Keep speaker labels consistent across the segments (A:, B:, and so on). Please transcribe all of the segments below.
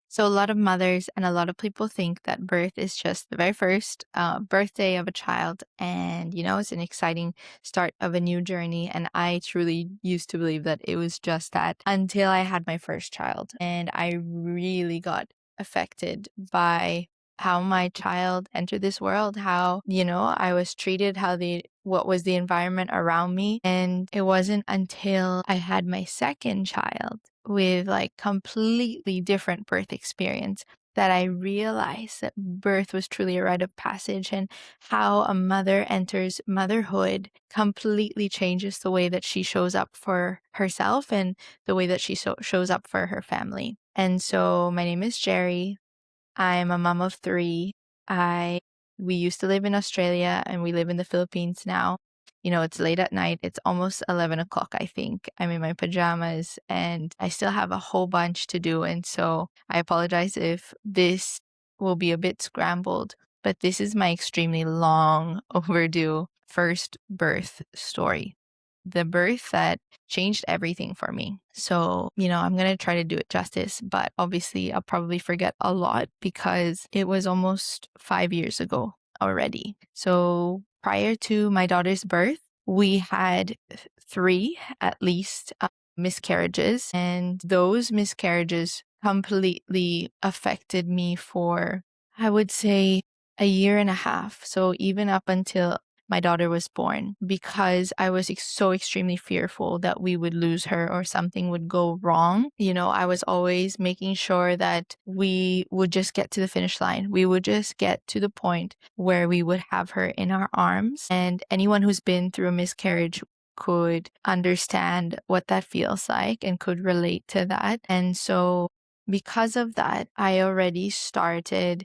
A: So a lot of mothers and a lot of people think that birth is just the very first birthday of a child, and it's an exciting start of a new journey. And I truly used to believe that it was just that until I had my first child, and I really got affected by how my child entered this world, how I was treated, what was the environment around me. And it wasn't until I had my second child with like completely different birth experience that I realized that birth was truly a rite of passage, and how a mother enters motherhood completely changes the way that she shows up for herself and the way that she shows up for her family. And so my name is Jeri. I'm a mom of three. I We used to live in Australia and we live in the Philippines now. It's late at night. It's almost 11 o'clock, I think. I'm in my pajamas and I still have a whole bunch to do. And so I apologize if this will be a bit scrambled, but this is my extremely long overdue first birth story. The birth that changed everything for me. So, I'm going to try to do it justice, but obviously I'll probably forget a lot because it was almost 5 years ago already. So, prior to my daughter's birth, we had three at least miscarriages, and those miscarriages completely affected me for, I would say, a year and a half. So, even up until my daughter was born, because I was so extremely fearful that we would lose her or something would go wrong. I was always making sure that we would just get to the finish line. We would just get to the point where we would have her in our arms. And anyone who's been through a miscarriage could understand what that feels like and could relate to that. And so because of that, I already started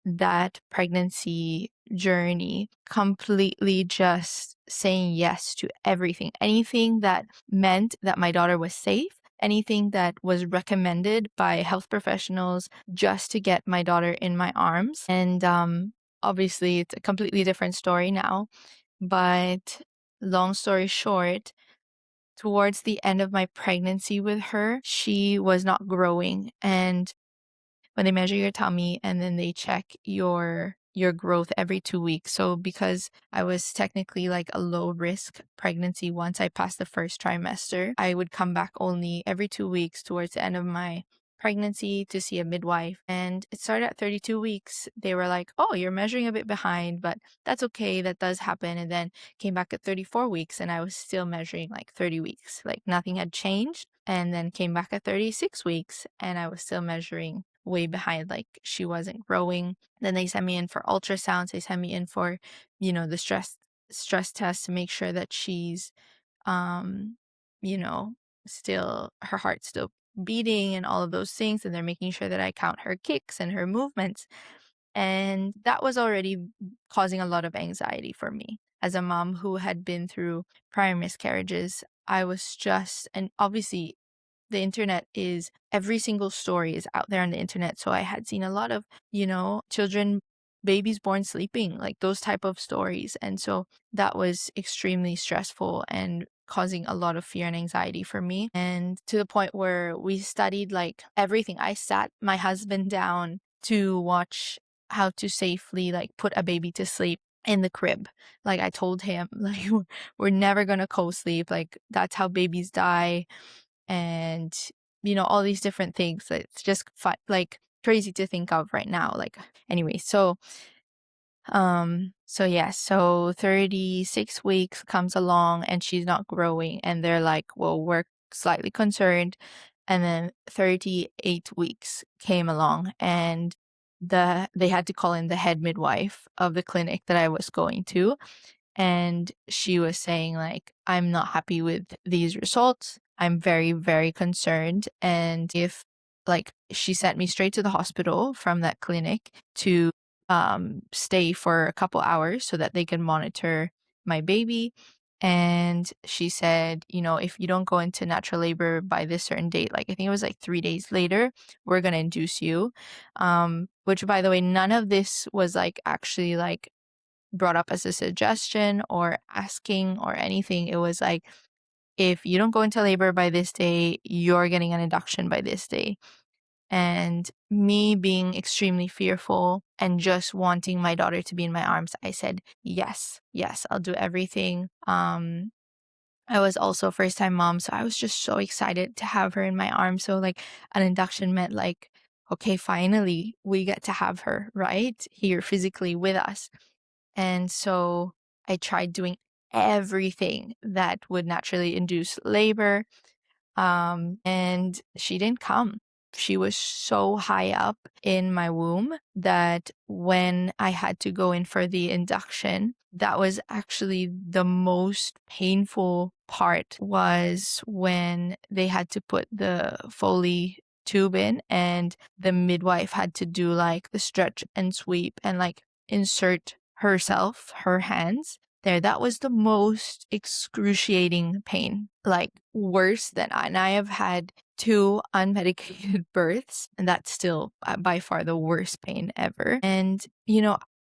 A: that pregnancy journey completely just saying yes to everything. Anything that meant that my daughter was safe, anything that was recommended by health professionals just to get my daughter in my arms. And obviously, it's a completely different story now. But long story short, towards the end of my pregnancy with her, she was not growing. And when they measure your tummy and then they check your growth every 2 weeks. So because I was technically like a low risk pregnancy, once I passed the first trimester, I would come back only every 2 weeks towards the end of my pregnancy to see a midwife. And it started at 32 weeks. They were like, oh, you're measuring a bit behind, but that's okay. That does happen. And then came back at 34 weeks and I was still measuring like 30 weeks. Like nothing had changed. And then came back at 36 weeks and I was still measuring way behind, like she wasn't growing. Then they sent me in for ultrasounds. They sent me in for, the stress test to make sure that she's um, you know, still her heart's still beating and all of those things. And they're making sure that I count her kicks and her movements. And that was already causing a lot of anxiety for me. As a mom who had been through prior miscarriages, I was just, and obviously the internet is, every single story is out there on the internet. So I had seen a lot of, children, babies born sleeping, like those type of stories. And so that was extremely stressful and causing a lot of fear and anxiety for me. And to the point where we studied like everything. I sat my husband down to watch how to safely like put a baby to sleep in the crib. Like I told him, like we're never gonna co-sleep. Like that's how babies die, and all these different things. It's just fun, like crazy to think of right now. Like anyway, so 36 weeks comes along and she's not growing, and they're like, well, we're slightly concerned. And then 38 weeks came along and they had to call in the head midwife of the clinic that I was going to. And she was saying like, I'm not happy with these results. I'm very, very concerned. And if like, she sent me straight to the hospital from that clinic to stay for a couple hours so that they can monitor my baby. And she said, if you don't go into natural labor by this certain date, like I think it was like 3 days later, we're going to induce you. Which by the way, none of this was like actually like brought up as a suggestion or asking or anything. It was like, if you don't go into labor by this day, you're getting an induction by this day. And me being extremely fearful and just wanting my daughter to be in my arms, I said, yes, yes, I'll do everything. I was also a first time mom, so I was just so excited to have her in my arms. So like an induction meant like, okay, finally we get to have her right here physically with us. And so I tried doing everything that would naturally induce labor. And she didn't come. She was so high up in my womb that when I had to go in for the induction, that was actually the most painful part, was when they had to put the Foley tube in and the midwife had to do like the stretch and sweep and like insert herself, her hands there. That was the most excruciating pain, like worse than and I have had 2 unmedicated births, and that's still by far the worst pain ever. And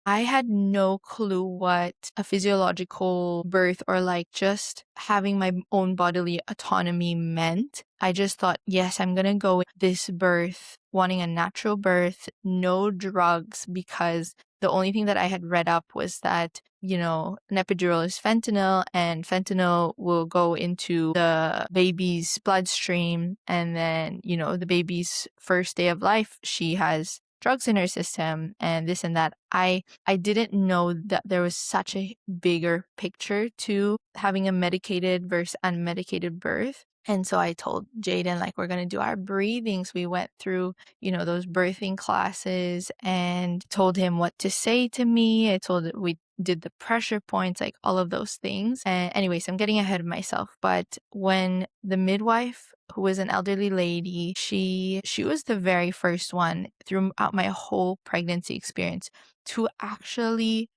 A: I had no clue what a physiological birth or like just having my own bodily autonomy meant. I just thought, yes, I'm gonna go with this birth wanting a natural birth, no drugs, because the only thing that I had read up was that, an epidural is fentanyl, and fentanyl will go into the baby's bloodstream. And then, the baby's first day of life, she has drugs in her system and this and that. I didn't know that there was such a bigger picture to having a medicated versus unmedicated birth. And so I told Jaden, like, we're going to do our breathings. We went through, those birthing classes and told him what to say to me. We did the pressure points, like all of those things. And anyways, I'm getting ahead of myself. But when the midwife, who was an elderly lady, she was the very first one throughout my whole pregnancy experience to actually,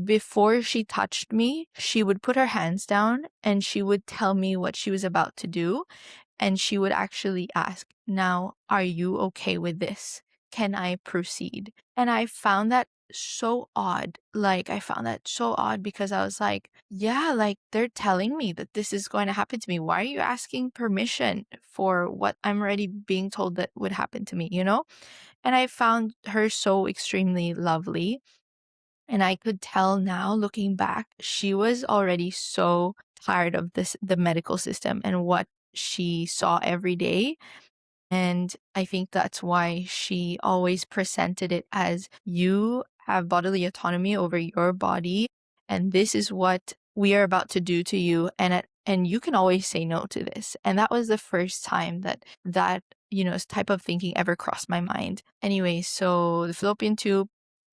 A: before she touched me, she would put her hands down and she would tell me what she was about to do. And she would actually ask, now, are you okay with this? Can I proceed? And I found that so odd. Like, I found that so odd because I was like, yeah, like they're telling me that this is going to happen to me. Why are you asking permission for what I'm already being told that would happen to me, And I found her so extremely lovely. And I could tell now, looking back, she was already so tired of the medical system and what she saw every day. And I think that's why she always presented it as, you have bodily autonomy over your body, and this is what we are about to do to you. And you can always say no to this. And that was the first time that type of thinking ever crossed my mind. Anyway, so the fallopian tube,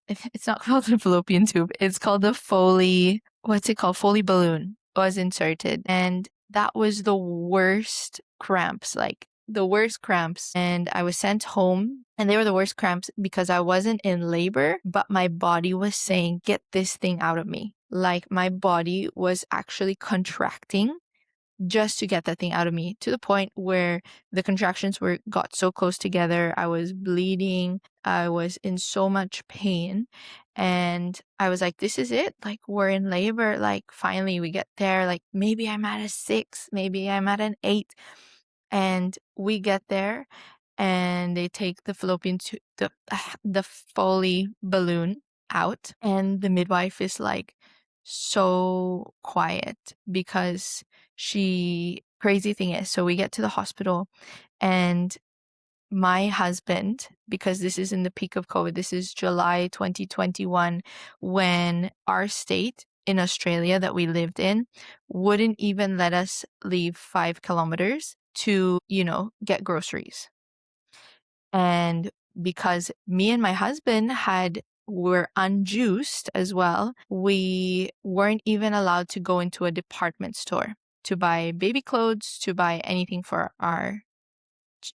A: it's not called the fallopian tube. It's called the Foley, what's it called? Foley balloon was inserted. And that was the worst cramps, like the worst cramps. And I was sent home, and they were the worst cramps because I wasn't in labor, but my body was saying, get this thing out of me. Like my body was actually contracting just to get that thing out of me, to the point where the contractions got so close together. I was bleeding. I was in so much pain. And I was like, this is it. Like, we're in labor. Like, finally we get there. Like, maybe I'm at a 6, maybe I'm at an 8. And we get there and they take the fallopian the Foley balloon out, and the midwife is like so quiet because crazy thing is, so we get to the hospital, and my husband, because this is in the peak of COVID, this is July 2021, when our state in Australia that we lived in wouldn't even let us leave 5 kilometers to, get groceries. And because me and my husband were unjuiced as well, we weren't even allowed to go into a department store to buy baby clothes, to buy anything for our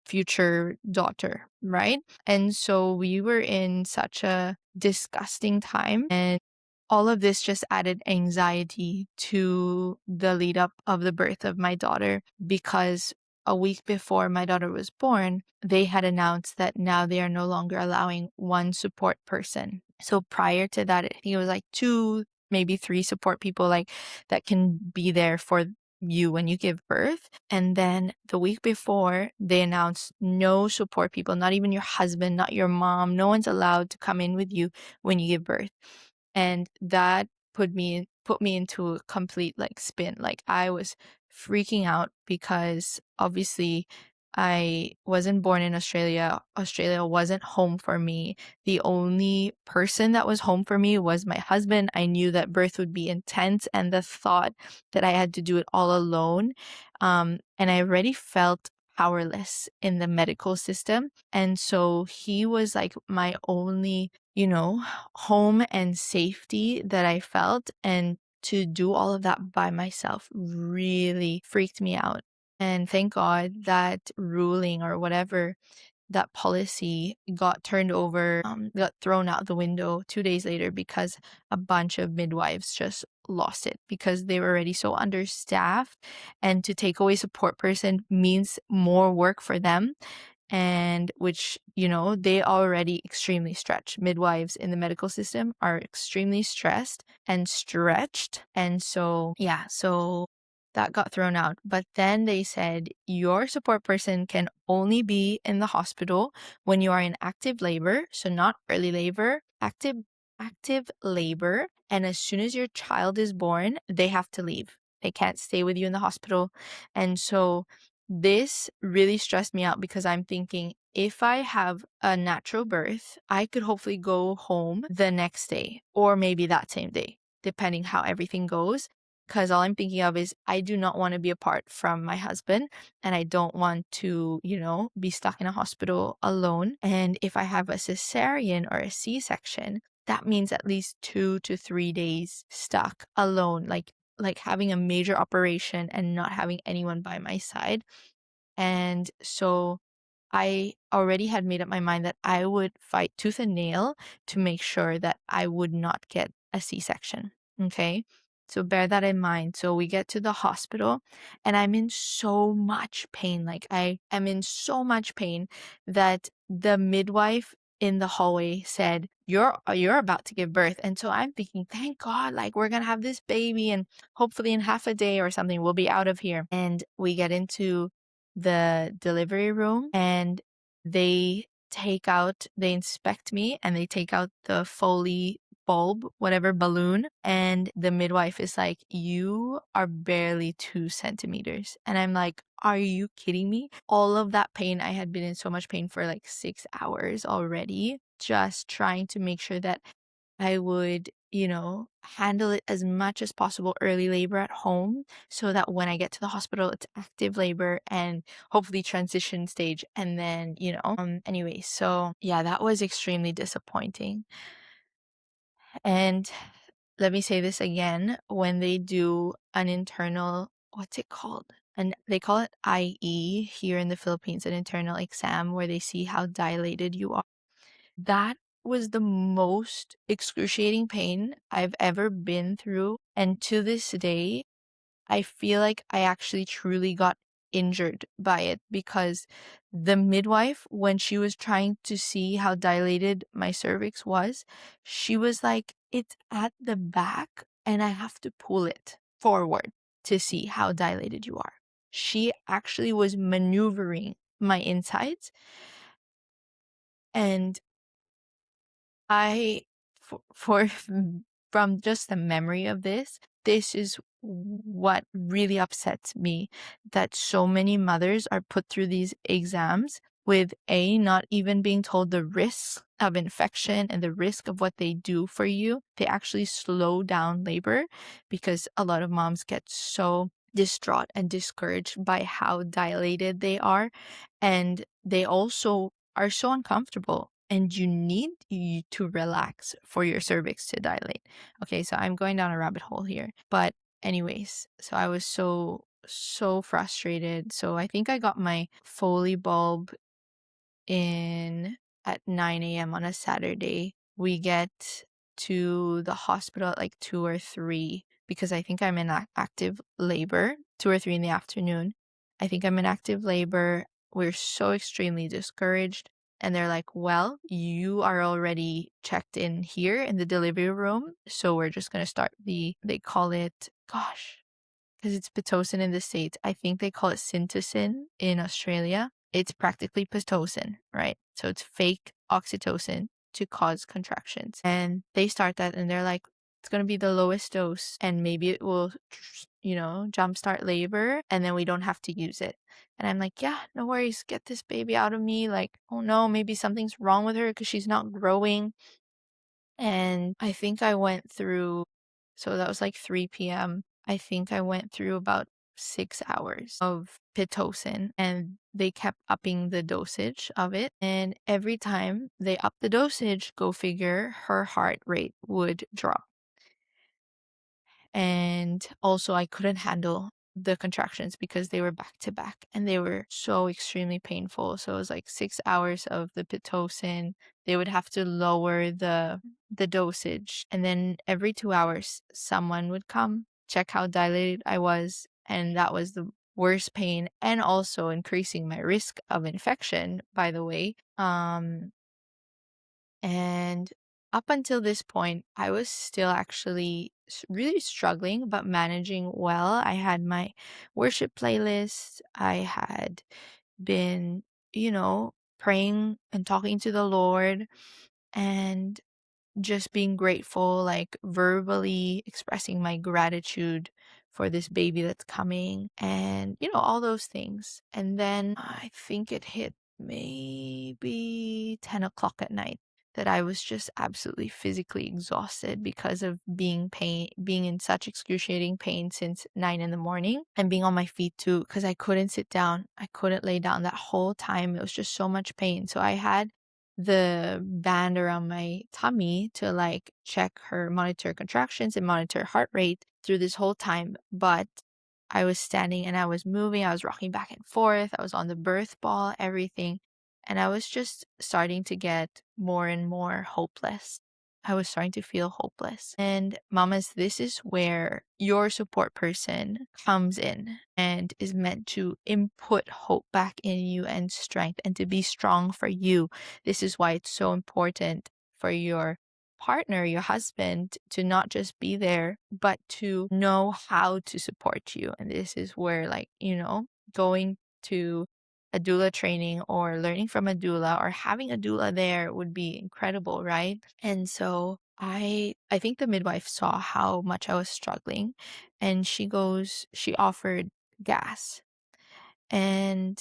A: future daughter, right? And so we were in such a disgusting time, and all of this just added anxiety to the lead up of the birth of my daughter, because a week before my daughter was born, they had announced that now they are no longer allowing one support person. So prior to that, I think it was like 2, maybe 3 support people like that can be there for you when you give birth. And then the week before, they announced no support people, not even your husband, not your mom. No one's allowed to come in with you when you give birth. And that put me into a complete like spin. Like I was freaking out because obviously I wasn't born in Australia. Australia wasn't home for me. The only person that was home for me was my husband. I knew that birth would be intense, and the thought that I had to do it all alone, and I already felt powerless in the medical system. And so he was like my only, home and safety that I felt. And to do all of that by myself really freaked me out. And thank God that ruling or whatever, that policy got turned over, got thrown out the window 2 days later because a bunch of midwives just lost it because they were already so understaffed. And to take away support person means more work for them, and which, they already extremely stretched. Midwives in the medical system are extremely stressed and stretched. And so, yeah, so that got thrown out. But then they said your support person can only be in the hospital when you are in active labor. So not early labor, active labor. And as soon as your child is born, they have to leave. They can't stay with you in the hospital. And so this really stressed me out because I'm thinking if I have a natural birth, I could hopefully go home the next day or maybe that same day, depending how everything goes. Because all I'm thinking of is I do not want to be apart from my husband, and I don't want to, be stuck in a hospital alone. And if I have a cesarean or a C-section, that means at least 2 to 3 days stuck alone, like having a major operation and not having anyone by my side. And so I already had made up my mind that I would fight tooth and nail to make sure that I would not get a C-section. Okay. So bear that in mind. So we get to the hospital and I'm in so much pain. Like I am in so much pain that the midwife in the hallway said, you're about to give birth. And so I'm thinking, thank God, like we're going to have this baby and hopefully in half a day or something, we'll be out of here. And we get into the delivery room and they inspect me and they take out the Foley bulb, whatever balloon. And the midwife is like, you are barely 2 centimeters. And I'm like, are you kidding me? All of that pain, I had been in so much pain for like 6 hours already, just trying to make sure that I would, handle it as much as possible early labor at home so that when I get to the hospital, it's active labor and hopefully transition stage. And then, anyway, so yeah, that was extremely disappointing. And let me say this again, when they do an internal, what's it called? And they call it IE here in the Philippines, an internal exam where they see how dilated you are. That was the most excruciating pain I've ever been through. And to this day, I feel like I actually truly got injured by it because the midwife, when she was trying to see how dilated my cervix was, she was like, it's at the back and I have to pull it forward to see how dilated you are. She actually was maneuvering my insides. And I, for from just the memory of this is what really upsets me, that so many mothers are put through these exams with not even being told the risk of infection and the risk of what they do for you. They actually slow down labor because a lot of moms get so distraught and discouraged by how dilated they are. And they also are so uncomfortable, and you need to relax for your cervix to dilate. Okay, so I'm going down a rabbit hole here. But anyways, so I was so frustrated. So I think I got my Foley bulb in at 9 a.m. on a Saturday. We get to the hospital at like 2 or 3 because I think I'm in active labor, 2 or 3 in the afternoon. I think I'm in active labor. We're so extremely discouraged. And they're like, well, you are already checked in here in the delivery room. So we're just going to start they call it, gosh, because it's Pitocin in the States. I think they call it Syntocin in Australia. It's practically Pitocin, right? So it's fake oxytocin to cause contractions. And they start that and they're like, it's going to be the lowest dose and maybe it will, jumpstart labor and then we don't have to use it. And I'm like, yeah, no worries. Get this baby out of me. Like, oh no, maybe something's wrong with her because she's not growing. And I think I went through, so that was like 3 p.m. I think I went through about 6 hours of Pitocin and they kept upping the dosage of it. And every time they up the dosage, go figure, her heart rate would drop. And also, I couldn't handle the contractions because they were back to back and they were so extremely painful. So it was like 6 hours of the Pitocin. They would have to lower the dosage. And then every 2 hours, someone would come, check how dilated I was. And that was the worst pain and also increasing my risk of infection, by the way. And up until this point, I was still actually really struggling, but managing well. I had my worship playlist. I had been, praying and talking to the Lord and just being grateful, like verbally expressing my gratitude for this baby that's coming and, all those things. And then I think it hit maybe 10 o'clock at night that I was just absolutely physically exhausted because of being in such excruciating pain since 9 in the morning and being on my feet too, because I couldn't sit down. I couldn't lay down that whole time. It was just so much pain. So I had the band around my tummy to like monitor contractions and monitor heart rate through this whole time. But I was standing and I was moving, I was rocking back and forth, I was on the birth ball, everything. And I was just starting to get more and more hopeless. I was starting to feel hopeless. And mamas, this is where your support person comes in and is meant to input hope back in you and strength and to be strong for you. This is why it's so important for your partner, your husband, to not just be there, but to know how to support you. And this is where, like, going to a doula training or learning from a doula or having a doula there would be incredible, right? And so I think the midwife saw how much I was struggling and she offered gas. And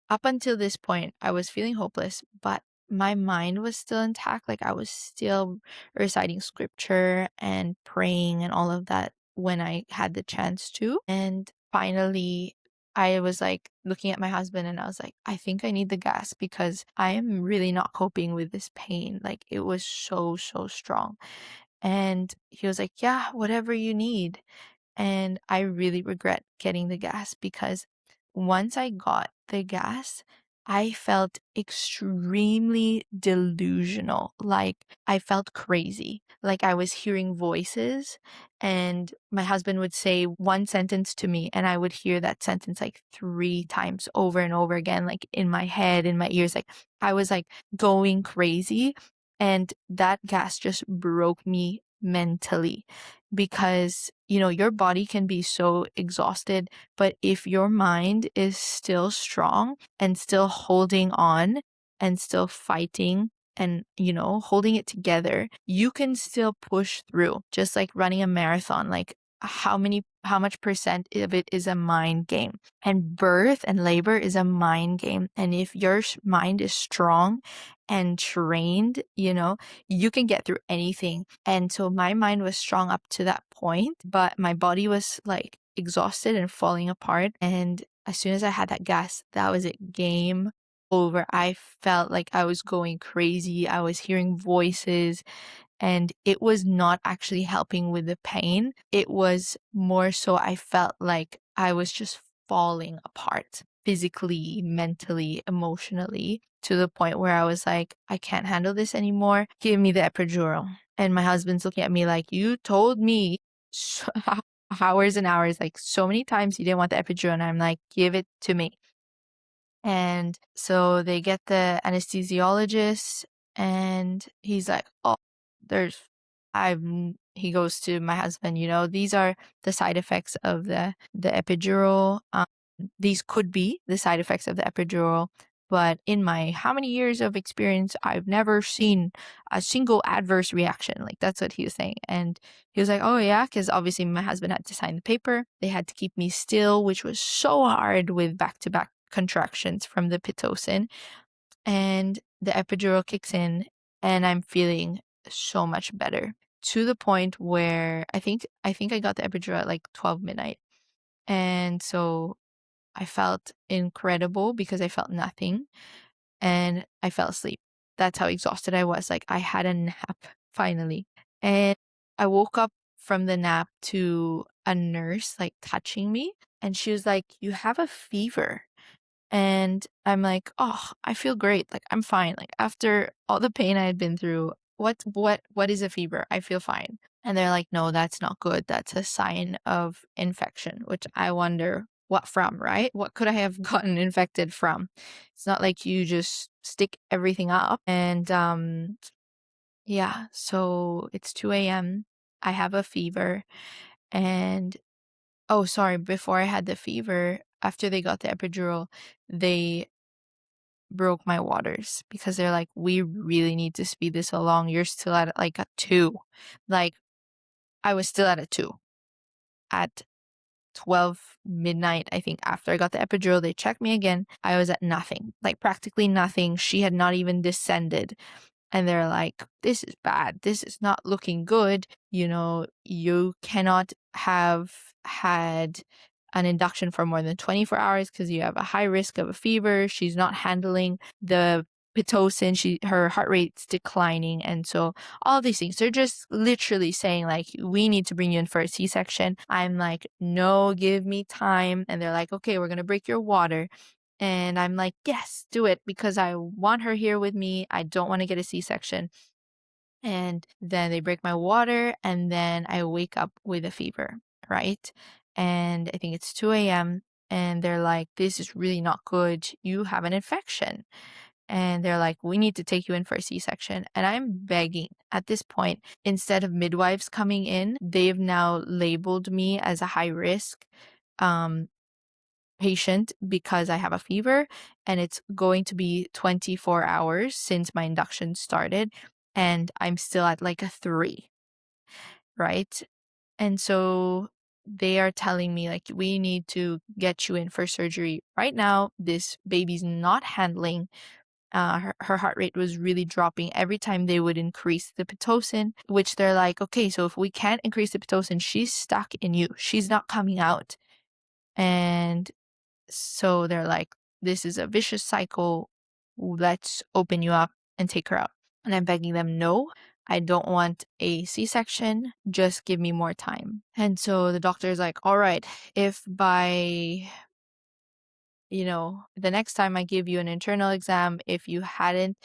A: up until this point, I was feeling hopeless, but my mind was still intact. Like I was still reciting scripture and praying and all of that when I had the chance to. And finally, I was like looking at my husband and I was like, I think I need the gas because I am really not coping with this pain. Like it was so, so strong. And he was like, yeah, whatever you need. And I really regret getting the gas because once I got the gas, I felt extremely delusional. Like I felt crazy. Like I was hearing voices and my husband would say one sentence to me and I would hear that sentence like 3 times over and over again, like in my head, in my ears. Like I was like going crazy. And that gas just broke me mentally because your body can be so exhausted, but if your mind is still strong and still holding on and still fighting and holding it together, you can still push through, just like running a marathon. Like how much percent of it is a mind game, and birth and labor is a mind game. And if your mind is strong and trained, you can get through anything. And so my mind was strong up to that point, but my body was like exhausted and falling apart. And as soon as I had that gas, that was it, game over. I felt like I was going crazy. I was hearing voices and it was not actually helping with the pain. It was more so I felt like I was just falling apart physically, mentally, emotionally, to the point where I was like, I can't handle this anymore. Give me the epidural. And my husband's looking at me like, you told me hours and hours, like so many times you didn't want the epidural. And I'm like, give it to me. And so they get the anesthesiologist and he's like, oh, I've he goes to my husband, these are the side effects of the epidural. These could be the side effects of the epidural, but in my how many years of experience, I've never seen a single adverse reaction. Like, that's what he was saying. And he was like, oh yeah, because obviously my husband had to sign the paper. They had to keep me still, which was so hard with back-to-back contractions from the Pitocin. And the epidural kicks in, and I'm feeling so much better, to the point where I think I got the epidural at like 12 midnight. And so I felt incredible because I felt nothing, and I fell asleep. That's how exhausted I was. Like, I had a nap finally. And I woke up from the nap to a nurse like touching me, and she was like, "You have a fever." And I'm like, "Oh, I feel great. Like, I'm fine. Like, after all the pain I had been through, what is a fever? I feel fine." And they're like, "No, that's not good. That's a sign of infection," which I wonder what from, right? What could I have gotten infected from? It's not like you just stick everything up. And yeah, so it's 2 a.m. I have a fever. And oh, sorry, before I had the fever, after they got the epidural, they broke my waters because they're like, "We really need to speed this along. You're still at like a 2." Like, I was still at a 2 at 12 midnight. I think after I got the epidural, they checked me again. I was at nothing, like practically nothing. She had not even descended. And they're like, "This is bad. This is not looking good. You cannot have had an induction for more than 24 hours because you have a high risk of a fever. She's not handling the Pitocin. Her heart rate's declining." And so all these things, they're just literally saying like, "We need to bring you in for a C-section." I'm like, "No, give me time." And they're like, "Okay, we're going to break your water." And I'm like, "Yes, do it, because I want her here with me. I don't want to get a C-section." And then they break my water, and then I wake up with a fever, right? And I think it's 2 a.m. And they're like, "This is really not good. You have an infection." And they're like, "We need to take you in for a C-section." And I'm begging at this point. Instead of midwives coming in, they've now labeled me as a high risk um, patient because I have a fever, and it's going to be 24 hours since my induction started, and I'm still at like a 3, right? And so they are telling me like, "We need to get you in for surgery right now. This baby's not handling." Her heart rate was really dropping every time they would increase the Pitocin, which they're like, "Okay, so if we can't increase the Pitocin, she's stuck in you. She's not coming out." And so they're like, "This is a vicious cycle. Let's open you up and take her out." And I'm begging them, "No, I don't want a C-section. Just give me more time." And so the doctor is like, "All right, if by, the next time I give you an internal exam, if you hadn't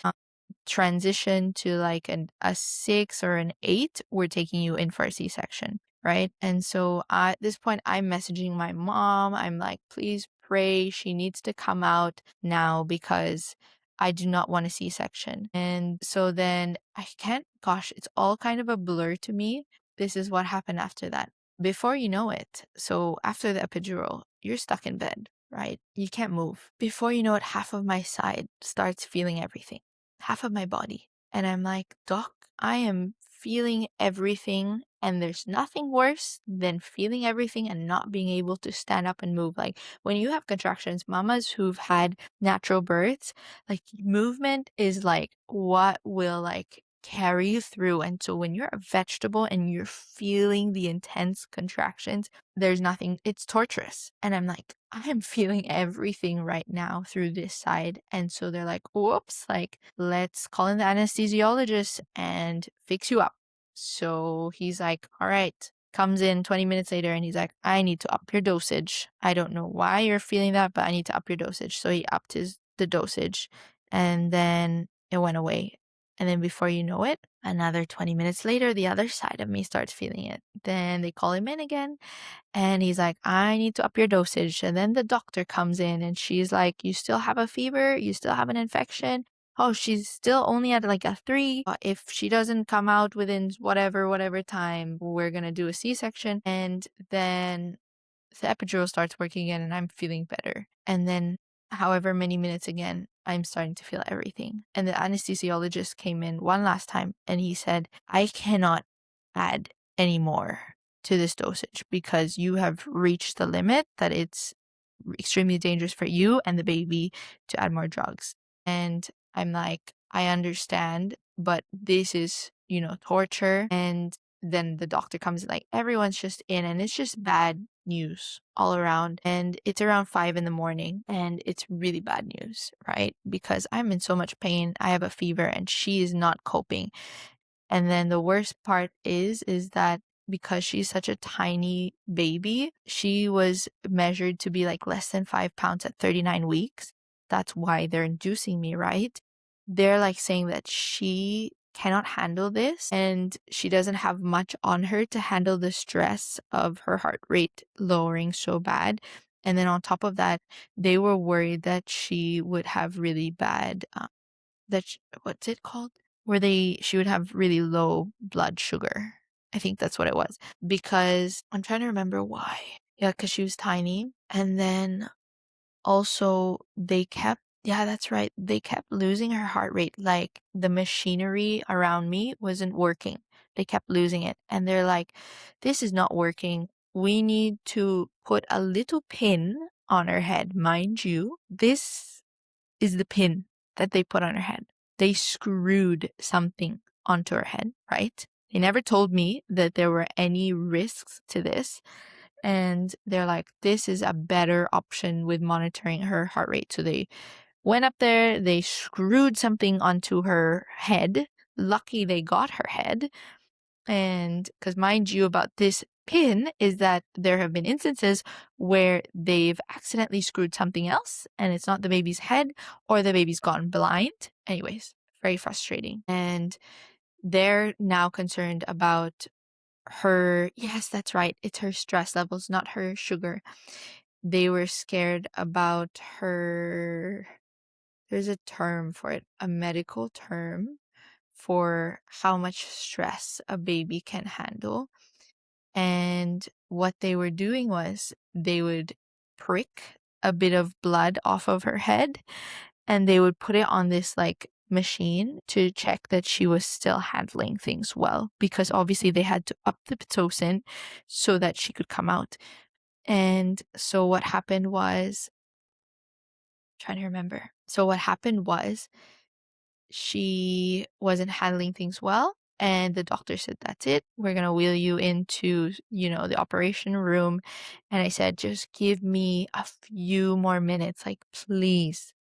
A: transition to like a 6 or an 8, we're taking you in for a C-section," right? And so at this point, I'm messaging my mom. I'm like, "Please pray. She needs to come out now because I do not want a C-section." And so then gosh, it's all kind of a blur to me. This is what happened after that. Before you know it, so after the epidural, you're stuck in bed, right? You can't move. Before you know it, half of my side starts feeling everything, half of my body. And I'm like, "Doc, I am feeling everything, and there's nothing worse than feeling everything and not being able to stand up and move." Like, when you have contractions, mamas who've had natural births, like, movement is like what will like carry you through. And so when you're a vegetable and you're feeling the intense contractions, there's nothing, it's torturous. And I'm like, I am feeling everything right now through this side. And so they're like, "Whoops, like, let's call in the anesthesiologist and fix you up." So he's like, "All right." Comes in 20 minutes later, and he's like, "I need to up your dosage. I don't know why you're feeling that, but I need to up your dosage." So he upped the dosage, and then it went away. And then before you know it, another 20 minutes later, the other side of me starts feeling it. Then they call him in again, and he's like, "I need to up your dosage." And then the doctor comes in, and she's like, "You still have a fever? You still have an infection?" oh, she's still only at like a 3. If she doesn't come out within whatever time, we're gonna do a C-section. And then the epidural starts working again and I'm feeling better. And then however many minutes again, I'm starting to feel everything. And the anesthesiologist came in one last time and he said, I cannot add any more to this dosage because you have reached the limit that it's extremely dangerous for you and the baby to add more drugs. And I'm like, I understand, but this is, torture. And then the doctor comes like, everyone's just in, and it's just bad news all around. And it's around 5 in the morning, and it's really bad news, right? Because I'm in so much pain. I have a fever, and she is not coping. And then the worst part is that because she's such a tiny baby, she was measured to be like less than 5 pounds at 39 weeks. That's why they're inducing me, right? They're like saying that she cannot handle this and she doesn't have much on her to handle the stress of her heart rate lowering so bad. And then on top of that, they were worried that she would have really bad what's it called? Where she would have really low blood sugar. I think that's what it was. Because I'm trying to remember why. Yeah, because she was tiny. And then also yeah, that's right. They kept losing her heart rate. Like the machinery around me wasn't working. They kept losing it. And they're like, this is not working. We need to put a little pin on her head. Mind you, this is the pin that they put on her head. They screwed something onto her head, right? They never told me that there were any risks to this. And they're like, this is a better option with monitoring her heart rate. So they went up there, they screwed something onto her head. Lucky they got her head. And because mind you about this pin is that there have been instances where they've accidentally screwed something else and it's not the baby's head or the baby's gone blind. Anyways, very frustrating. And they're now concerned about her. Yes, that's right. It's her stress levels, not her sugar. They were scared about her. There's a term for it, a medical term for how much stress a baby can handle. And what they were doing was they would prick a bit of blood off of her head and they would put it on this like machine to check that she was still handling things well, because obviously they had to up the Pitocin so that she could come out. And so what happened was, trying to remember. So what happened was she wasn't handling things well. And the doctor said, that's it. We're going to wheel you into, the operation room. And I said, just give me a few more minutes. Like, please,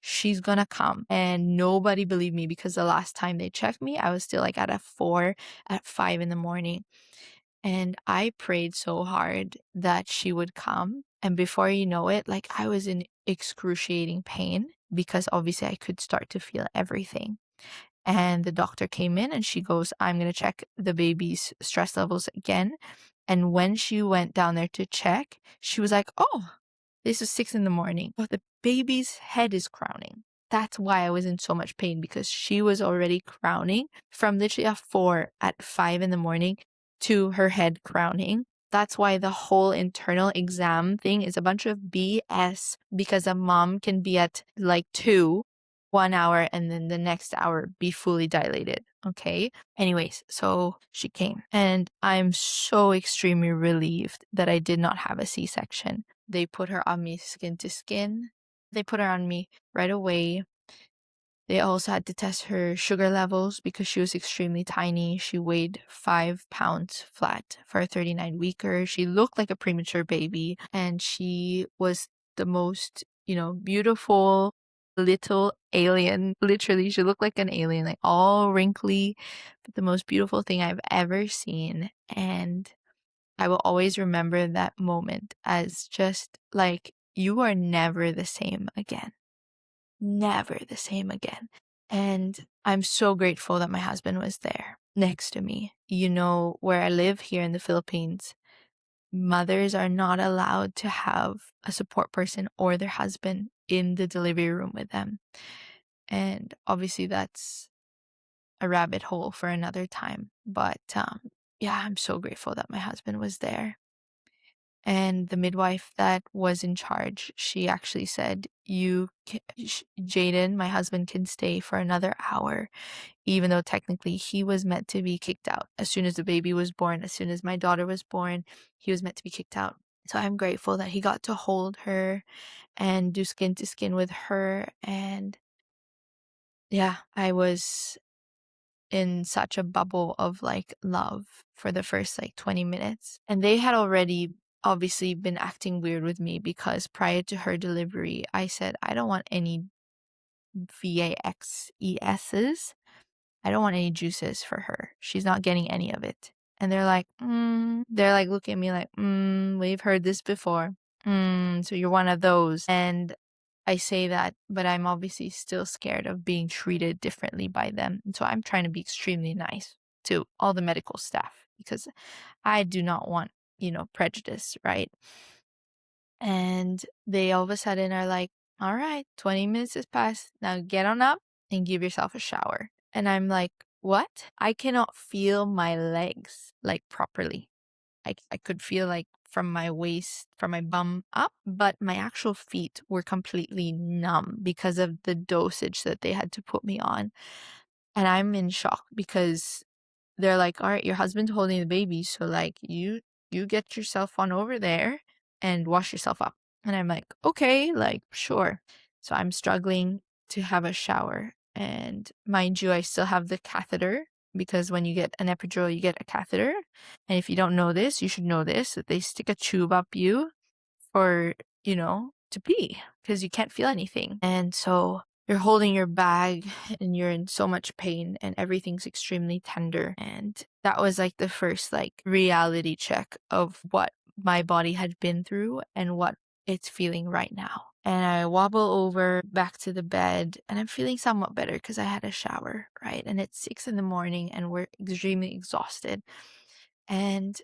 A: she's going to come. And nobody believed me because the last time they checked me, I was still like at a 4 at 5 in the morning. And I prayed so hard that she would come. And before you know it, like I was in excruciating pain because obviously I could start to feel everything. And the doctor came in and she goes, I'm going to check the baby's stress levels again. And when she went down there to check, she was like, oh, this is 6 in the morning. Oh, the baby's head is crowning. That's why I was in so much pain, because she was already crowning from literally a 4 at 5 in the morning to her head crowning. That's why the whole internal exam thing is a bunch of BS, because a mom can be at like 2 1 hour and then the next hour be fully dilated. Okay. Anyways, so she came and I'm so extremely relieved that I did not have a C-section. They put her on me skin to skin. They put her on me right away. They also had to test her sugar levels because she was extremely tiny. She weighed 5 pounds flat for a 39-weeker. She looked like a premature baby, and she was the most, beautiful little alien. Literally, she looked like an alien, like all wrinkly, but the most beautiful thing I've ever seen. And I will always remember that moment as just like, you are never the same again. Never the same again. And I'm so grateful that my husband was there next to me. Where I live here in the Philippines, mothers are not allowed to have a support person or their husband in the delivery room with them. And obviously that's a rabbit hole for another time. But yeah, I'm so grateful that my husband was there. And the midwife that was in charge, she actually said, Jaden, my husband, can stay for another hour, even though technically he was meant to be kicked out. As soon as the baby was born, as soon as my daughter was born, he was meant to be kicked out. So I'm grateful that he got to hold her and do skin to skin with her. And yeah, I was in such a bubble of like love for the first like 20 minutes. And they had already obviously been acting weird with me because prior to her delivery, I said, I don't want any VAXESs. I don't want any juices for her. She's not getting any of it. And they're like looking at me like, we've heard this before. So you're one of those. And I say that, but I'm obviously still scared of being treated differently by them. And so I'm trying to be extremely nice to all the medical staff because I do not want, prejudice, right? And they all of a sudden are like, all right, 20 minutes has passed. Now get on up and give yourself a shower. And I'm like, what? I cannot feel my legs like properly. I could feel like from my waist, from my bum up, but my actual feet were completely numb because of the dosage that they had to put me on. And I'm in shock because they're like, all right, your husband's holding the baby, so like you get yourself on over there and wash yourself up. And I'm like, okay, like sure. So I'm struggling to have a shower. And mind you, I still have the catheter because when you get an epidural, you get a catheter. And if you don't know this, you should know this, that they stick a tube up you for, to pee because you can't feel anything. And so you're holding your bag and you're in so much pain and everything's extremely tender. And that was like the first like reality check of what my body had been through and what it's feeling right now. And I wobble over back to the bed and I'm feeling somewhat better because I had a shower, right? And it's 6 a.m. and we're extremely exhausted. And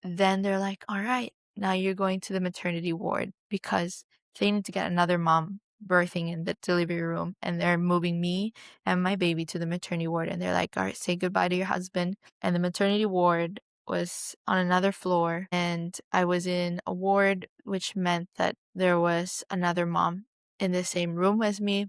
A: then they're like, all right, now you're going to the maternity ward because they need to get another mom birthing in the delivery room. And they're moving me and my baby to the maternity ward. And they're like, all right, say goodbye to your husband. And the maternity ward was on another floor. And I was in a ward, which meant that there was another mom in the same room as me.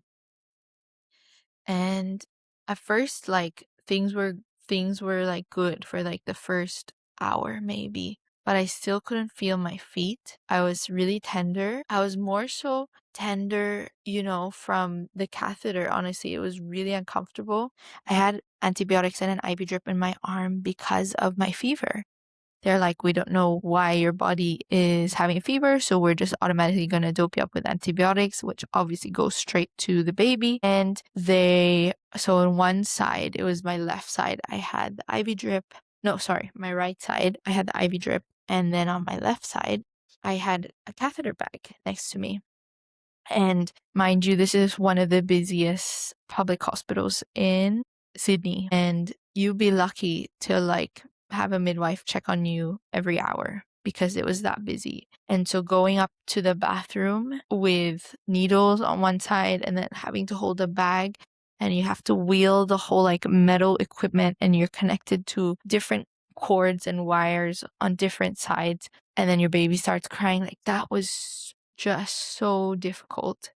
A: And at first, like things were like good for like the first hour maybe, but I still couldn't feel my feet. I was really tender. I was more so tender, from the catheter. Honestly, it was really uncomfortable. I had antibiotics and an IV drip in my arm because of my fever. They're like, we don't know why your body is having fever, so we're just automatically going to dope you up with antibiotics, which obviously goes straight to the baby. And so on one side, it was my left side, I had the IV drip. No, sorry, my right side, I had the IV drip. And then on my left side, I had a catheter bag next to me. And mind you, this is one of the busiest public hospitals in Sydney. And you'd be lucky to like have a midwife check on you every hour because it was that busy. And so going up to the bathroom with needles on one side and then having to hold a bag and you have to wheel the whole like metal equipment and you're connected to different cords and wires on different sides. And then your baby starts crying. Like that was just so difficult.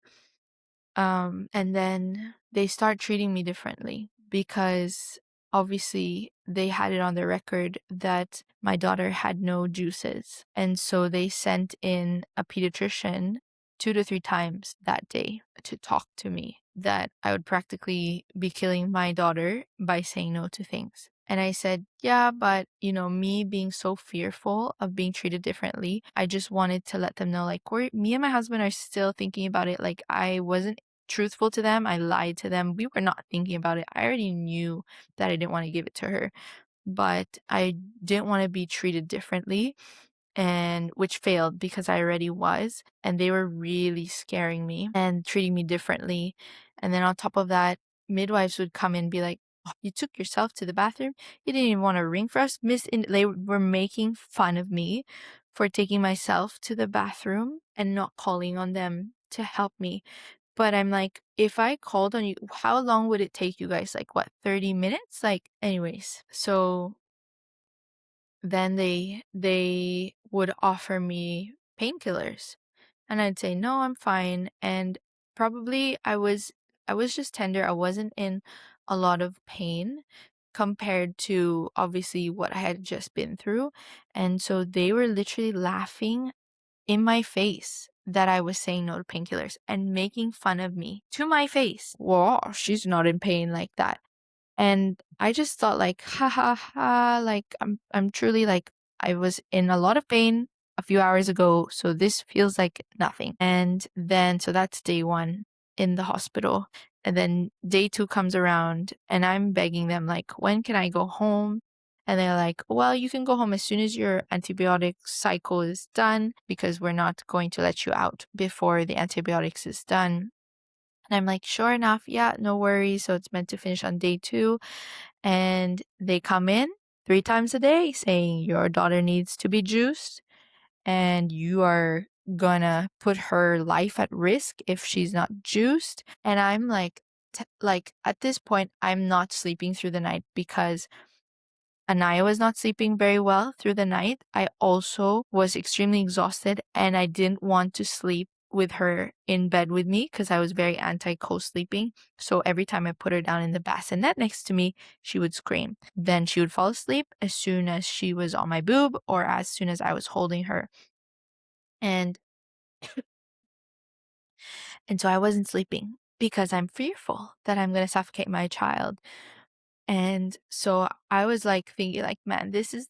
A: And then they start treating me differently because obviously they had it on their record that my daughter had no juices. And so they sent in a pediatrician 2 to 3 times that day to talk to me that I would practically be killing my daughter by saying no to things. And I said, yeah, but me being so fearful of being treated differently, I just wanted to let them know, like, me and my husband are still thinking about it. Like, I wasn't truthful to them. I lied to them. We were not thinking about it. I already knew that I didn't want to give it to her, but I didn't want to be treated differently, and which failed because I already was, and they were really scaring me and treating me differently. And then on top of that, midwives would come in and be like, "Oh, you took yourself to the bathroom? You didn't even want to ring for us?" They were making fun of me for taking myself to the bathroom and not calling on them to help me But I'm like, if I called on you, how long would it take you guys? Like, what, 30 minutes? Like, anyways. So then they would offer me painkillers, and I'd say, "No, I'm fine." And probably I was just tender. I wasn't in a lot of pain compared to obviously what I had just been through. And so they were literally laughing in my face that I was saying no to painkillers and making fun of me to my face. Whoa, she's not in pain like that. And I just thought like, ha ha ha, like I'm truly like, I was in a lot of pain a few hours ago, so this feels like nothing. And then so that's day one in the hospital. And then day two comes around and I'm begging them like, when can I go home? And they're like, well, you can go home as soon as your antibiotic cycle is done, because we're not going to let you out before the antibiotics is done. And I'm like, sure enough, yeah, no worries. So it's meant to finish on day two. And they come in 3 times a day saying your daughter needs to be juiced and you are gonna put her life at risk if she's not juiced. And I'm like, like at this point, I'm not sleeping through the night because Anaiah was not sleeping very well through the night. I also was extremely exhausted and I didn't want to sleep with her in bed with me because I was very anti co-sleeping. So every time I put her down in the bassinet next to me, she would scream. Then she would fall asleep as soon as she was on my boob or as soon as I was holding her. And so I wasn't sleeping because I'm fearful that I'm going to suffocate my child. And so I was like thinking like, man, this is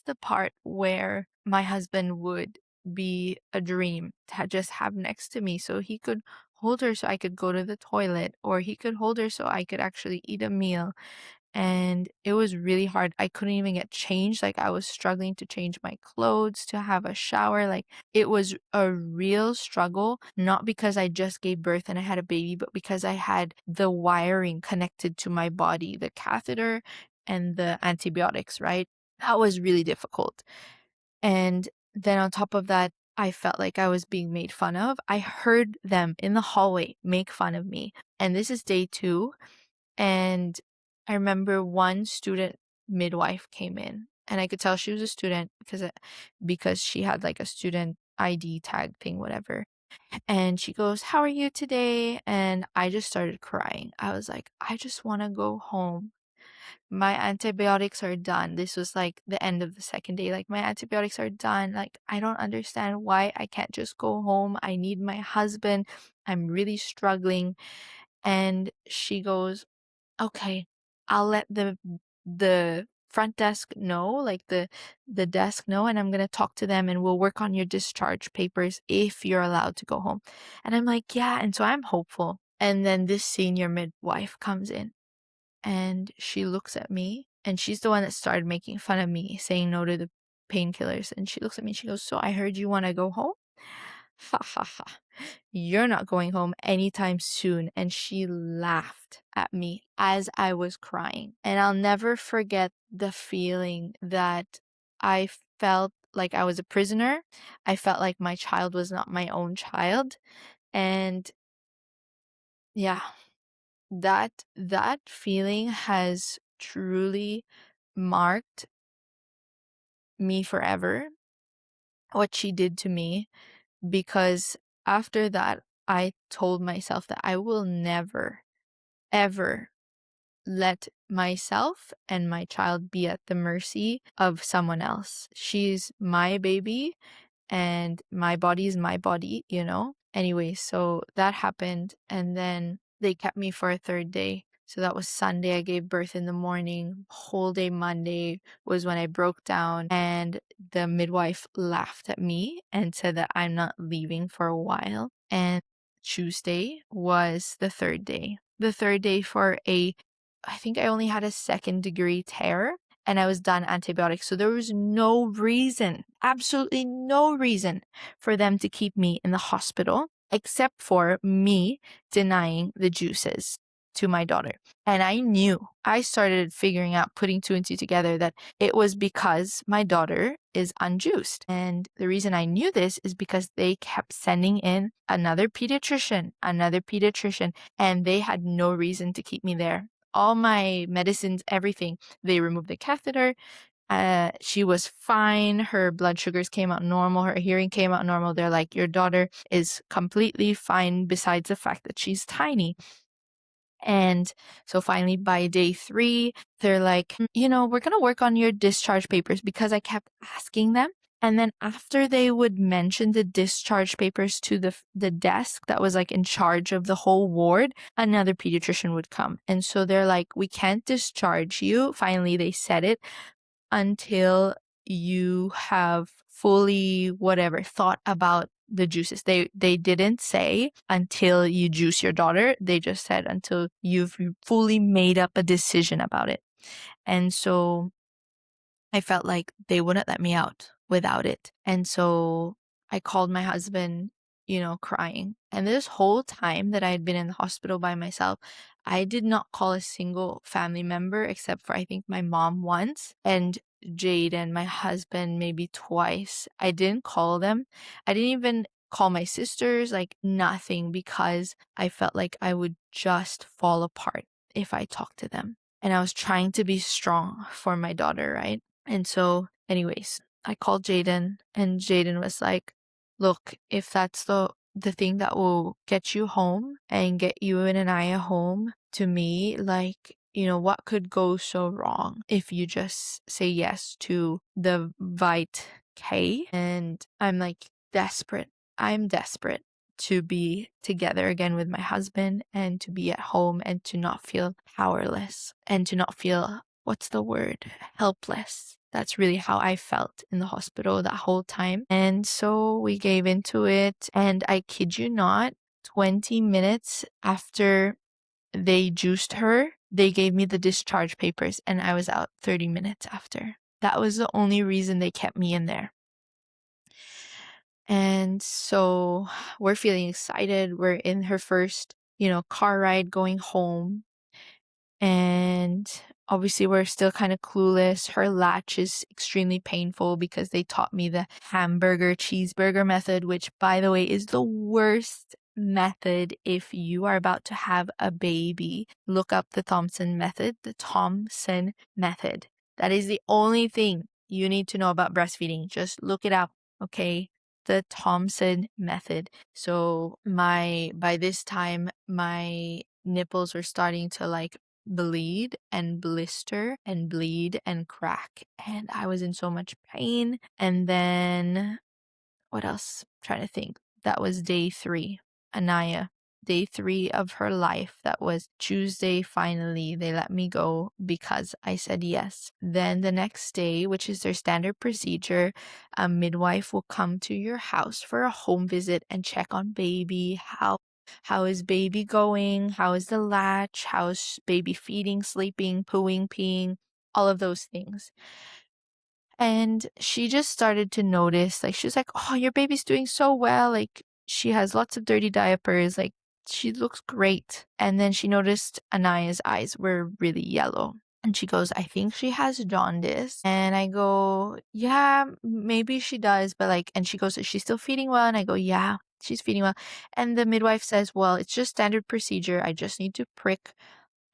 A: the part where my husband would be a dream to just have next to me, so he could hold her so I could go to the toilet, or he could hold her so I could actually eat a meal. And it was really hard. I couldn't even get changed. Like I was struggling to change my clothes, to have a shower. Like it was a real struggle, not because I just gave birth and I had a baby, but because I had the wiring connected to my body, the catheter and the antibiotics, right? That was really difficult. And then on top of that, I felt like I was being made fun of. I heard them in the hallway make fun of me. And this is day two. And I remember one student midwife came in, and I could tell she was a student because she had like a student ID tag thing, whatever. And she goes, "How are you today?" And I just started crying. I was like, "I just want to go home. My antibiotics are done." This was like the end of the second day. Like, my antibiotics are done. Like, I don't understand why I can't just go home. I need my husband. I'm really struggling. And she goes, okay, I'll let the front desk know, like the desk know, and I'm gonna talk to them and we'll work on your discharge papers if you're allowed to go home. And I'm like, yeah, and so I'm hopeful. And then this senior midwife comes in and she looks at me, and she's the one that started making fun of me, saying no to the painkillers. And she looks at me and she goes, "So I heard you want to go home?" Ha ha ha. "You're not going home anytime soon." And she laughed at me as I was crying. And I'll never forget the feeling that I felt like I was a prisoner. I felt like my child was not my own child. And yeah, that feeling has truly marked me forever, what she did to me, because after that, I told myself that I will never, ever let myself and my child be at the mercy of someone else. She's my baby and my body is my body, you know? Anyway, so that happened, and then they kept me for a third day. So that was Sunday. I gave birth in the morning. Whole day Monday was when I broke down, and the midwife laughed at me and said that I'm not leaving for a while. And Tuesday was the third day. The third day for I think I only had a 2nd-degree tear and I was done antibiotics. So there was no reason, absolutely no reason for them to keep me in the hospital except for me denying the juices to my daughter. And I started figuring out, putting two and two together, that it was because my daughter is unjuiced. And the reason I knew this is because they kept sending in another pediatrician, and they had no reason to keep me there. All my medicines, everything, they removed the catheter. She was fine. Her blood sugars came out normal. Her hearing came out normal. They're like, your daughter is completely fine besides the fact that she's tiny. And so finally by day 3, they're like, we're going to work on your discharge papers, because I kept asking them. And then after they would mention the discharge papers to the desk that was like in charge of the whole ward, another pediatrician would come. And so they're like, we can't discharge you. Finally, they said it, until you have fully thought about the juices. They didn't say until you juice your daughter. They just said until you've fully made up a decision about it. And so I felt like they wouldn't let me out without it. And so I called my husband, crying. And this whole time that I had been in the hospital by myself, I did not call a single family member except for, I think, my mom once, and Jade and my husband maybe twice. I didn't call them. I didn't even call my sisters, like nothing, because I felt like I would just fall apart if I talked to them. And I was trying to be strong for my daughter, right? And so, anyways, I called Jaden, and Jaden was like, look, if that's the thing that will get you home and get you and Anaiah home to me, like, what could go so wrong if you just say yes to the Vite K? And I'm like desperate. I'm desperate to be together again with my husband, and to be at home, and to not feel powerless, and to not feel, helpless. That's really how I felt in the hospital that whole time. And so we gave into it. And I kid you not, 20 minutes after they juiced her, they gave me the discharge papers, and I was out 30 minutes after. That was the only reason they kept me in there. And so we're feeling excited. We're in her first, car ride going home. And obviously we're still kind of clueless. Her latch is extremely painful because they taught me the hamburger cheeseburger method, which, by the way, is the worst method if you are about to have a baby. Look up the Thompson method. That is the only thing you need to know about breastfeeding. Just look it up, okay? The Thompson method. So by this time, my nipples were starting to like bleed and blister and bleed and crack, and I was in so much pain. And then what else? I'm trying to think. That was day 3. Anaiah, day 3 of her life. That was Tuesday. Finally, they let me go because I said yes. Then the next day, which is their standard procedure, a midwife will come to your house for a home visit and check on baby. How is baby going? How is the latch? How is baby feeding, sleeping, pooing, peeing? All of those things. And she just started to notice, like, she was like, oh, your baby's doing so well. Like, she has lots of dirty diapers. Like, she looks great. And then she noticed Anaiah's eyes were really yellow. And she goes, I think she has jaundice. And I go, yeah, maybe she does. But like, and she goes, is she still feeding well? And I go, yeah, she's feeding well. And the midwife says, well, it's just standard procedure. I just need to prick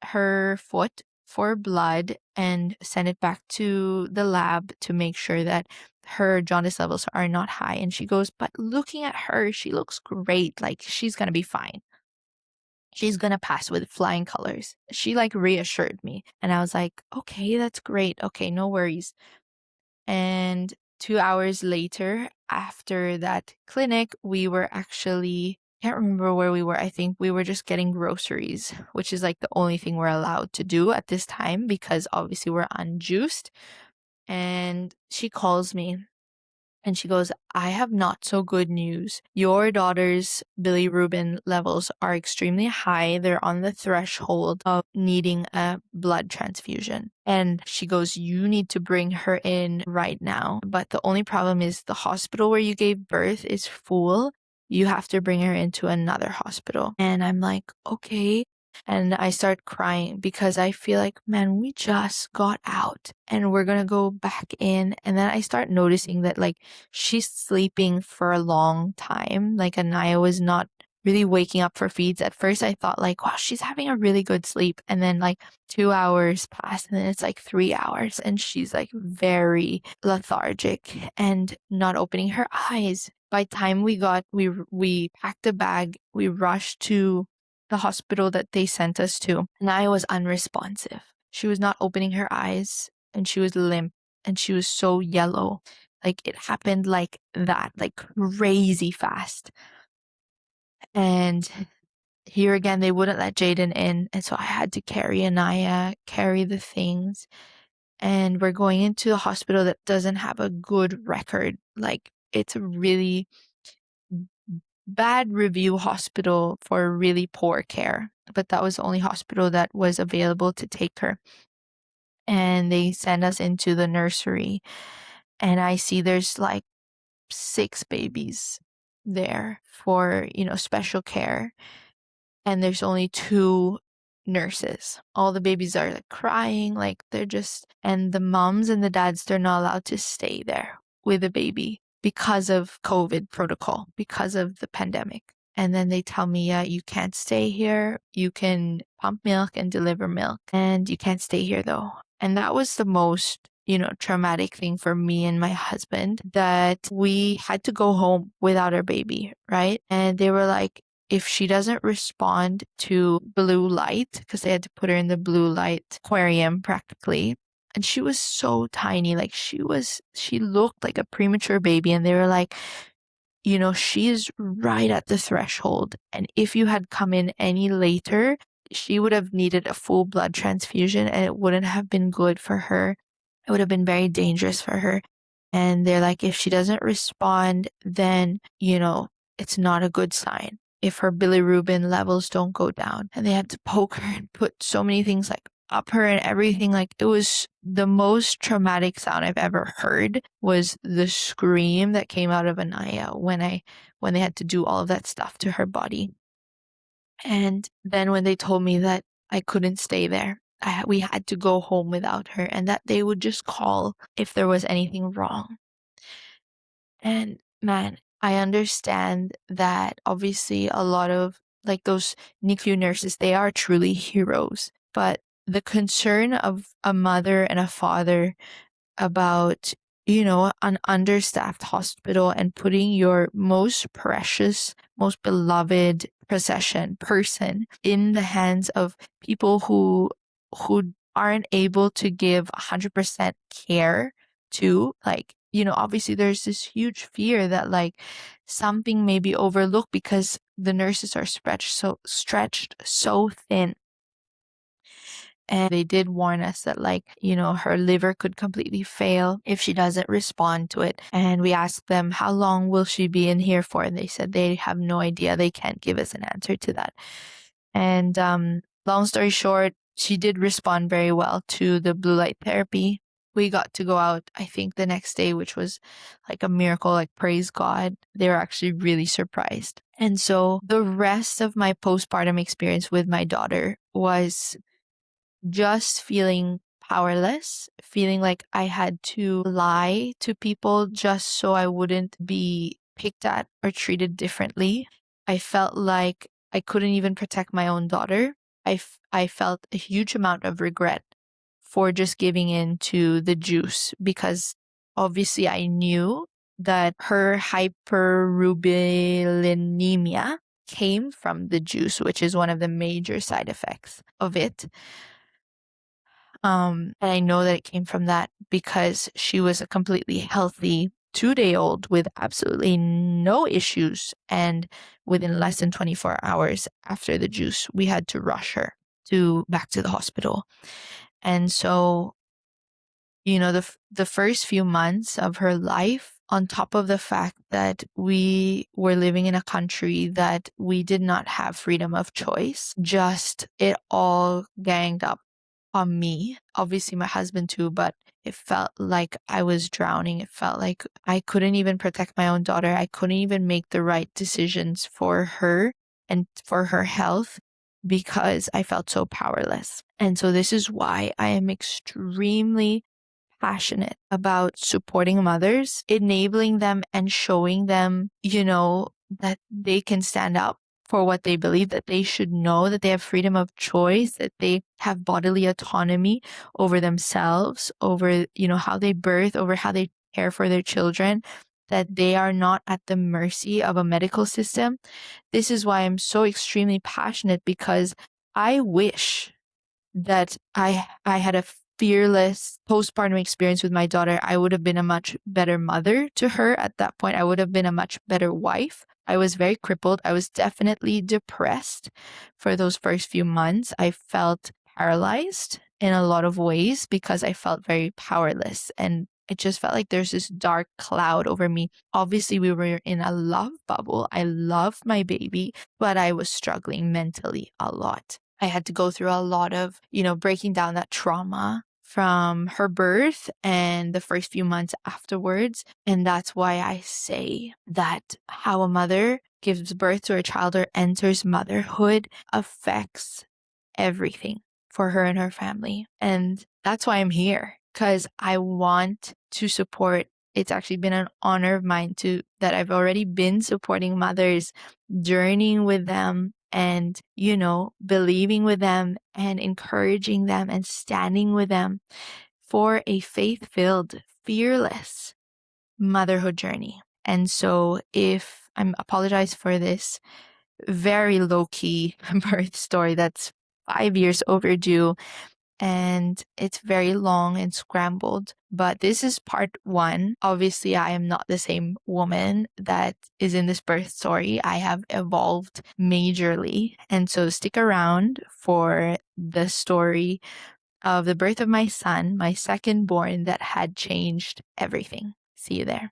A: her foot for blood and send it back to the lab to make sure that her jaundice levels are not high. And she goes, but looking at her, she looks great. Like, she's going to be fine. She's going to pass with flying colors. She like reassured me. And I was like, okay, that's great. Okay, no worries. And 2 hours later, after that clinic, we were actually, can't remember where we were. I think we were just getting groceries, which is like the only thing we're allowed to do at this time because obviously we're unjuiced. And she calls me and she goes, I have not so good news. Your daughter's bilirubin levels are extremely high. They're on the threshold of needing a blood transfusion. And she goes, you need to bring her in right now. But the only problem is the hospital where you gave birth is full. You have to bring her into another hospital. And I'm like, okay. And I start crying because I feel like, man, we just got out and we're gonna go back in. And then I start noticing that like she's sleeping for a long time. Like Anaiah was not really waking up for feeds. At first I thought like, wow, she's having a really good sleep. And then like 2 hours pass and then it's like 3 hours and she's like very lethargic and not opening her eyes. By the time we packed a bag, we rushed to the hospital that they sent us to, and I was unresponsive. She was not opening her eyes and she was limp and she was so yellow. Like it happened like that, like crazy fast. And here again, they wouldn't let Jaden in. And so I had to carry Anaiah, carry the things. And we're going into a hospital that doesn't have a good record. Like it's a really bad review hospital for really poor care. But that was the only hospital that was available to take her. And they send us into the nursery. And I see there's like 6 babies there for, special care. And there's only 2 nurses. All the babies are like crying, like they're just, and the moms and the dads, they're not allowed to stay there with the baby because of COVID protocol, because of the pandemic. And then they tell me, yeah, you can't stay here. You can pump milk and deliver milk, and you can't stay here though. And that was the most, traumatic thing for me and my husband, that we had to go home without our baby, right? And they were like, if she doesn't respond to blue light, because they had to put her in the blue light aquarium practically. And she was so tiny, like she looked like a premature baby. And they were like, she is right at the threshold. And if you had come in any later, she would have needed a full blood transfusion and it wouldn't have been good for her. It would have been very dangerous for her. And they're like, if she doesn't respond, then, it's not a good sign if her bilirubin levels don't go down. And they had to poke her and put so many things like up her and everything. Like it was the most traumatic sound I've ever heard, was the scream that came out of Anaiah when they had to do all of that stuff to her body. And then when they told me that I couldn't stay there, we had to go home without her, and that they would just call if there was anything wrong. And man, I understand that obviously a lot of like those NICU nurses, they are truly heroes. But the concern of a mother and a father about, an understaffed hospital and putting your most precious, most beloved person in the hands of people who aren't able to give 100% care to, like, obviously there's this huge fear that like something may be overlooked because the nurses are stretched so thin. And they did warn us that like, her liver could completely fail if she doesn't respond to it. And we asked them, how long will she be in here for? And they said they have no idea. They can't give us an answer to that. And long story short, she did respond very well to the blue light therapy. We got to go out, I think, the next day, which was like a miracle, like praise God. They were actually really surprised. And so the rest of my postpartum experience with my daughter was just feeling powerless, feeling like I had to lie to people just so I wouldn't be picked at or treated differently. I felt like I couldn't even protect my own daughter. I felt a huge amount of regret for just giving in to the juice, because obviously I knew that her hyperbilinemia came from the juice, which is one of the major side effects of it. And I know that it came from that because she was a completely healthy 2-day-old with absolutely no issues. And within less than 24 hours after the juice, we had to rush her back to the hospital. And so, the first few months of her life, on top of the fact that we were living in a country that we did not have freedom of choice, just it all ganged up on me, obviously my husband too, but it felt like I was drowning. It felt like I couldn't even protect my own daughter. I couldn't even make the right decisions for her and for her health because I felt so powerless. And so this is why I am extremely passionate about supporting mothers, enabling them and showing them, that they can stand up for what they believe, that they should know that they have freedom of choice, that they have bodily autonomy over themselves, over, how they birth, over how they care for their children, that they are not at the mercy of a medical system. This is why I'm so extremely passionate, because I wish that I had a fearless postpartum experience with my daughter. I would have been a much better mother to her at that point. I would have been a much better wife. I was very crippled. I was definitely depressed for those first few months. I felt paralyzed in a lot of ways because I felt very powerless, and it just felt like there's this dark cloud over me. Obviously, we were in a love bubble. I loved my baby, but I was struggling mentally a lot. I had to go through a lot of, breaking down that trauma from her birth and the first few months afterwards. And that's why I say that how a mother gives birth to her child or enters motherhood affects everything for her and her family. And that's why I'm here, because I want to support. It's actually been an honor of mine that I've already been supporting mothers, journeying with them, and, believing with them and encouraging them and standing with them for a faith-filled, fearless motherhood journey. And so if I apologize for this very low-key birth story that's 5 years overdue, and it's very long and scrambled. But this is part 1. Obviously, I am not the same woman that is in this birth story. I have evolved majorly. And so stick around for the story of the birth of my son, my second born, that had changed everything. See you there.